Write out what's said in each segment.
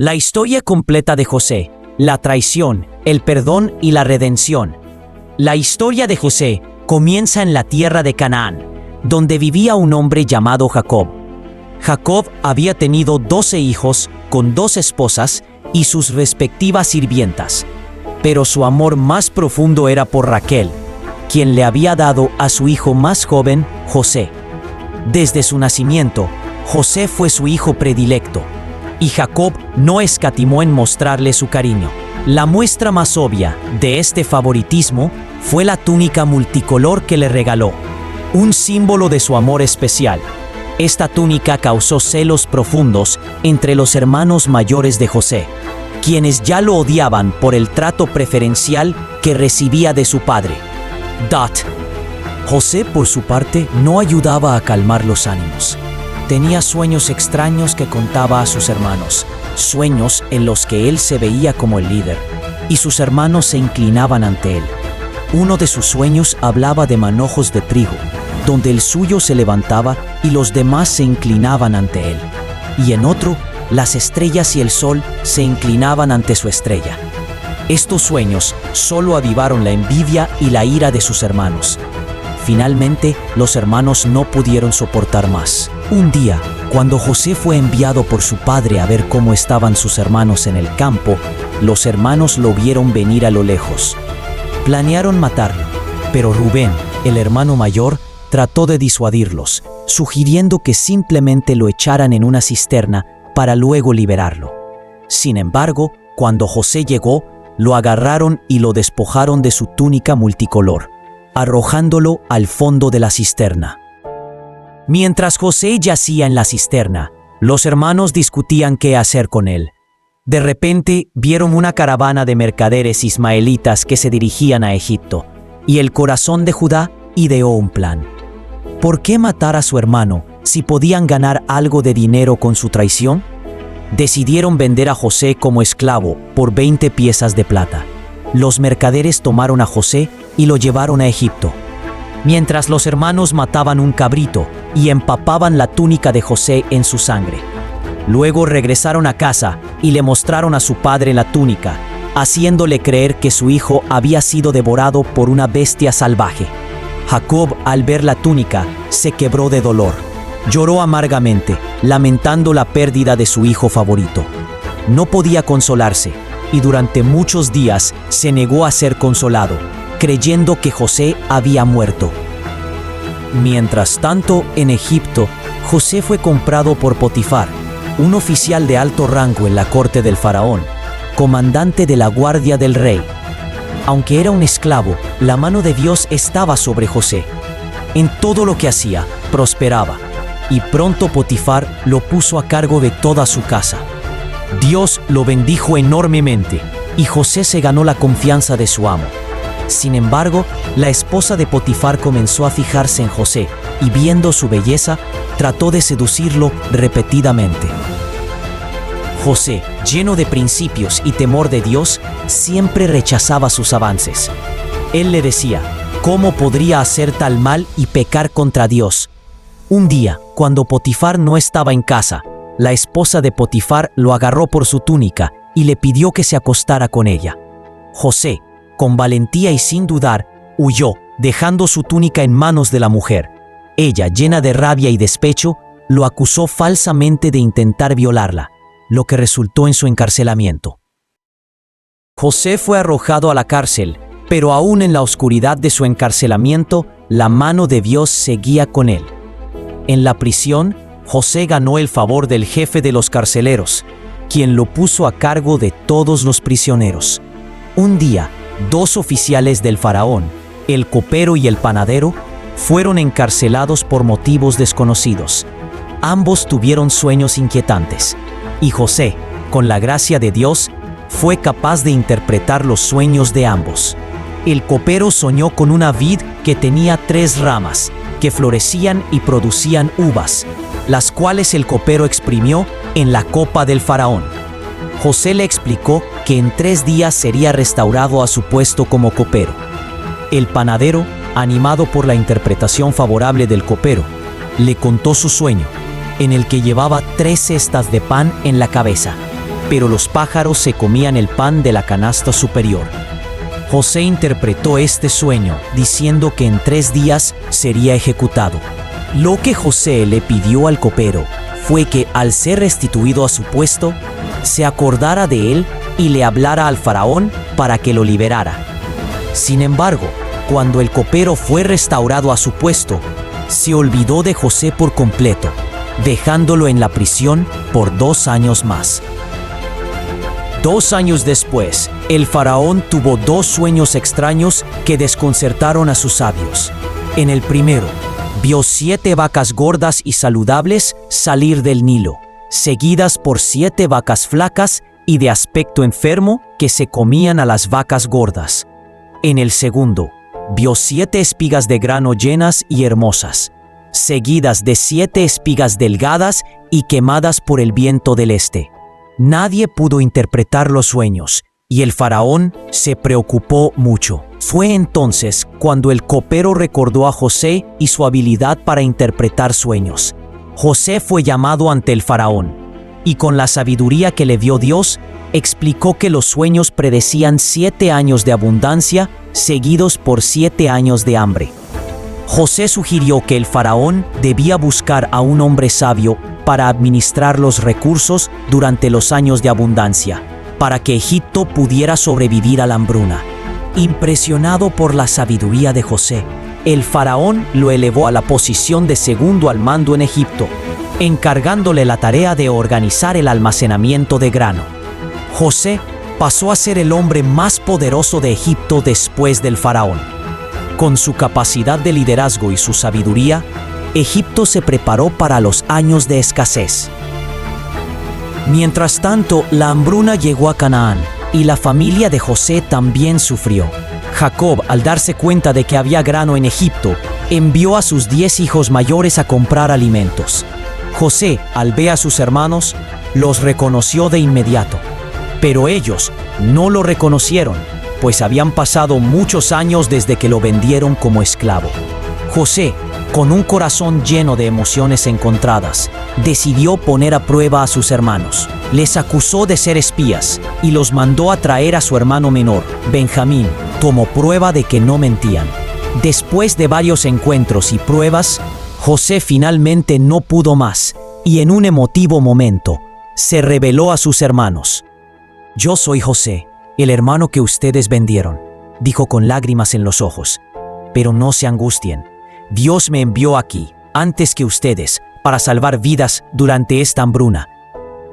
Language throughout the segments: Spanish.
La historia completa de José, la traición, el perdón y la redención. La historia de José comienza en la tierra de Canaán, donde vivía un hombre llamado Jacob. Jacob había tenido 12 hijos con 2 esposas y sus respectivas sirvientas, pero su amor más profundo era por Raquel, quien le había dado a su hijo más joven, José. Desde su nacimiento, José fue su hijo predilecto, y Jacob no escatimó en mostrarle su cariño. La muestra más obvia de este favoritismo fue la túnica multicolor que le regaló, un símbolo de su amor especial. Esta túnica causó celos profundos entre los hermanos mayores de José, quienes ya lo odiaban por el trato preferencial que recibía de su padre. José, por su parte, no ayudaba a calmar los ánimos. Tenía sueños extraños que contaba a sus hermanos, sueños en los que él se veía como el líder, y sus hermanos se inclinaban ante él. Uno de sus sueños hablaba de manojos de trigo, donde el suyo se levantaba y los demás se inclinaban ante él. Y en otro, las estrellas y el sol se inclinaban ante su estrella. Estos sueños solo avivaron la envidia y la ira de sus hermanos. Finalmente, los hermanos no pudieron soportar más. Un día, cuando José fue enviado por su padre a ver cómo estaban sus hermanos en el campo, los hermanos lo vieron venir a lo lejos. Planearon matarlo, pero Rubén, el hermano mayor, trató de disuadirlos, sugiriendo que simplemente lo echaran en una cisterna para luego liberarlo. Sin embargo, cuando José llegó, lo agarraron y lo despojaron de su túnica multicolor, arrojándolo al fondo de la cisterna. Mientras José yacía en la cisterna, los hermanos discutían qué hacer con él. De repente vieron una caravana de mercaderes ismaelitas que se dirigían a Egipto, y el corazón de Judá ideó un plan. ¿Por qué matar a su hermano si podían ganar algo de dinero con su traición? Decidieron vender a José como esclavo por 20 piezas de plata. Los mercaderes tomaron a José y lo llevaron a Egipto. Mientras los hermanos mataban un cabrito y empapaban la túnica de José en su sangre. Luego regresaron a casa y le mostraron a su padre la túnica, haciéndole creer que su hijo había sido devorado por una bestia salvaje. Jacob, al ver la túnica, se quebró de dolor. Lloró amargamente, lamentando la pérdida de su hijo favorito. No podía consolarse, y durante muchos días se negó a ser consolado, creyendo que José había muerto. Mientras tanto, en Egipto, José fue comprado por Potifar, un oficial de alto rango en la corte del faraón, comandante de la guardia del rey. Aunque era un esclavo, la mano de Dios estaba sobre José. En todo lo que hacía, prosperaba, y pronto Potifar lo puso a cargo de toda su casa. Dios lo bendijo enormemente, y José se ganó la confianza de su amo. Sin embargo, la esposa de Potifar comenzó a fijarse en José, y viendo su belleza, trató de seducirlo repetidamente. José, lleno de principios y temor de Dios, siempre rechazaba sus avances. Él le decía, ¿cómo podría hacer tal mal y pecar contra Dios? Un día, cuando Potifar no estaba en casa, la esposa de Potifar lo agarró por su túnica y le pidió que se acostara con ella. José, con valentía y sin dudar, huyó, dejando su túnica en manos de la mujer. Ella, llena de rabia y despecho, lo acusó falsamente de intentar violarla, lo que resultó en su encarcelamiento. José fue arrojado a la cárcel, pero aún en la oscuridad de su encarcelamiento, la mano de Dios seguía con él. En la prisión, José ganó el favor del jefe de los carceleros, quien lo puso a cargo de todos los prisioneros. Un día, 2 oficiales del faraón, el copero y el panadero, fueron encarcelados por motivos desconocidos. Ambos tuvieron sueños inquietantes, y José, con la gracia de Dios, fue capaz de interpretar los sueños de ambos. El copero soñó con una vid que tenía 3 ramas, que florecían y producían uvas, las cuales el copero exprimió en la copa del faraón. José le explicó que en 3 días sería restaurado a su puesto como copero. El panadero, animado por la interpretación favorable del copero, le contó su sueño, en el que llevaba 3 cestas de pan en la cabeza. pero los pájaros se comían el pan de la canasta superior. José interpretó este sueño diciendo que en 3 días sería ejecutado. Lo que José le pidió al copero fue que, al ser restituido a su puesto, se acordara de él y le hablara al faraón para que lo liberara. Sin embargo, cuando el copero fue restaurado a su puesto, se olvidó de José por completo, dejándolo en la prisión por 2 años más. 2 años después, el faraón tuvo 2 sueños extraños que desconcertaron a sus sabios. En el primero, vio 7 vacas gordas y saludables salir del Nilo, seguidas por 7 vacas flacas y de aspecto enfermo que se comían a las vacas gordas. En el segundo, vio 7 espigas de grano llenas y hermosas, seguidas de 7 espigas delgadas y quemadas por el viento del este. Nadie pudo interpretar los sueños, y el faraón se preocupó mucho. Fue entonces cuando el copero recordó a José y su habilidad para interpretar sueños. José fue llamado ante el faraón, y con la sabiduría que le dio Dios, explicó que los sueños predecían 7 años de abundancia seguidos por 7 años de hambre. José sugirió que el faraón debía buscar a un hombre sabio para administrar los recursos durante los años de abundancia, para que Egipto pudiera sobrevivir a la hambruna. Impresionado por la sabiduría de José, el faraón lo elevó a la posición de segundo al mando en Egipto, encargándole la tarea de organizar el almacenamiento de grano. José pasó a ser el hombre más poderoso de Egipto después del faraón. Con su capacidad de liderazgo y su sabiduría, Egipto se preparó para los años de escasez. Mientras tanto, la hambruna llegó a Canaán, y la familia de José también sufrió. Jacob, al darse cuenta de que había grano en Egipto, envió a sus 10 hijos mayores a comprar alimentos. José, al ver a sus hermanos, los reconoció de inmediato. Pero ellos no lo reconocieron, pues habían pasado muchos años desde que lo vendieron como esclavo. José, con un corazón lleno de emociones encontradas, decidió poner a prueba a sus hermanos. Les acusó de ser espías y los mandó a traer a su hermano menor, Benjamín, como prueba de que no mentían. Después de varios encuentros y pruebas, José finalmente no pudo más y en un emotivo momento se reveló a sus hermanos. «Yo soy José, el hermano que ustedes vendieron», dijo con lágrimas en los ojos. «Pero no se angustien. Dios me envió aquí, antes que ustedes, para salvar vidas durante esta hambruna.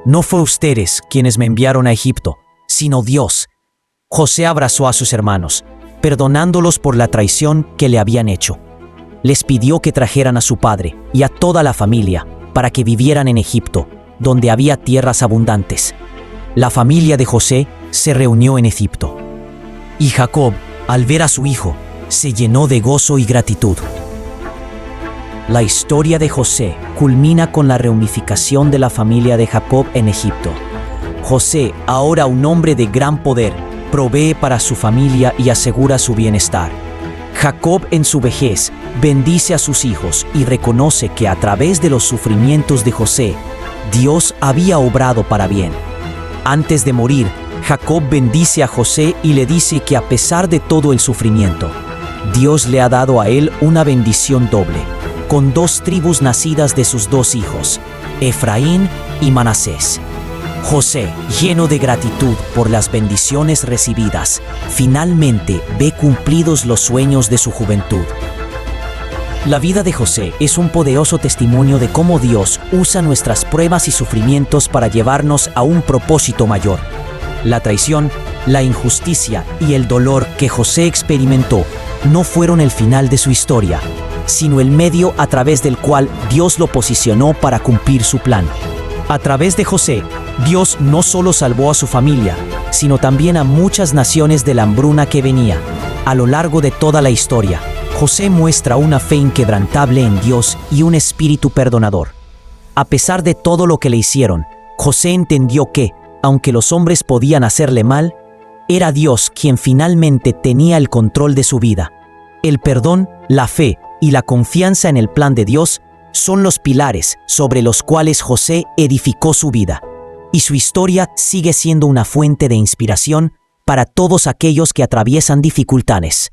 No fue ustedes quienes me enviaron a Egipto, sino Dios». José abrazó a sus hermanos, perdonándolos por la traición que le habían hecho. Les pidió que trajeran a su padre y a toda la familia para que vivieran en Egipto, donde había tierras abundantes. La familia de José se reunió en Egipto. Y Jacob, al ver a su hijo, se llenó de gozo y gratitud. La historia de José culmina con la reunificación de la familia de Jacob en Egipto. José, ahora un hombre de gran poder, provee para su familia y asegura su bienestar. Jacob, en su vejez, bendice a sus hijos y reconoce que a través de los sufrimientos de José, Dios había obrado para bien. Antes de morir, Jacob bendice a José y le dice que a pesar de todo el sufrimiento, Dios le ha dado a él una bendición doble, con 2 tribus nacidas de sus 2 hijos, Efraín y Manasés. José, lleno de gratitud por las bendiciones recibidas, finalmente ve cumplidos los sueños de su juventud. La vida de José es un poderoso testimonio de cómo Dios usa nuestras pruebas y sufrimientos para llevarnos a un propósito mayor. La traición, la injusticia y el dolor que José experimentó no fueron el final de su historia, sino el medio a través del cual Dios lo posicionó para cumplir su plan. A través de José, Dios no solo salvó a su familia, sino también a muchas naciones de la hambruna que venía. A lo largo de toda la historia, José muestra una fe inquebrantable en Dios y un espíritu perdonador. A pesar de todo lo que le hicieron, José entendió que, aunque los hombres podían hacerle mal, era Dios quien finalmente tenía el control de su vida. El perdón, la fe y la confianza en el plan de Dios son los pilares sobre los cuales José edificó su vida. y su historia sigue siendo una fuente de inspiración para todos aquellos que atraviesan dificultades.